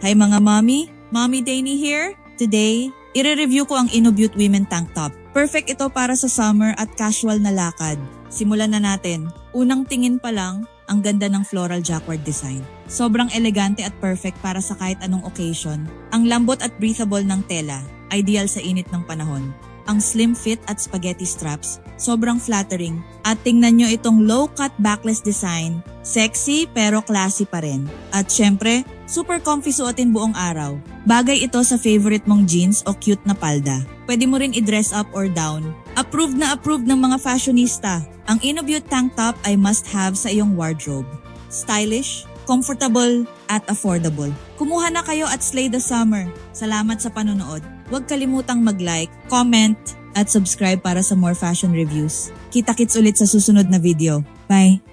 Hi mga mommy! Mommy Danny here. Today, ire-review ko ang InnoBeauty Women Tank Top. Perfect ito para sa summer at casual na lakad. Simulan na natin. Unang tingin pa lang, ang ganda ng floral jacquard design. Sobrang elegante at perfect para sa kahit anong occasion. Ang lambot at breathable ng tela, ideal sa init ng panahon. Ang slim fit at spaghetti straps, sobrang flattering. At tingnan nyo itong low-cut backless design. Sexy pero classy pa rin. At syempre, super comfy suotin buong araw. Bagay ito sa favorite mong jeans o cute na palda. Pwede mo rin i-dress up or down. Approved na approved ng mga fashionista. Ang InnoBeauty Tank Top ay must-have sa iyong wardrobe. Stylish, comfortable, at affordable. Kumuha na kayo at slay the summer. Salamat sa panonood. Huwag kalimutang mag-like, comment, at subscribe para sa more fashion reviews. Kita-kits ulit sa susunod na video. Bye!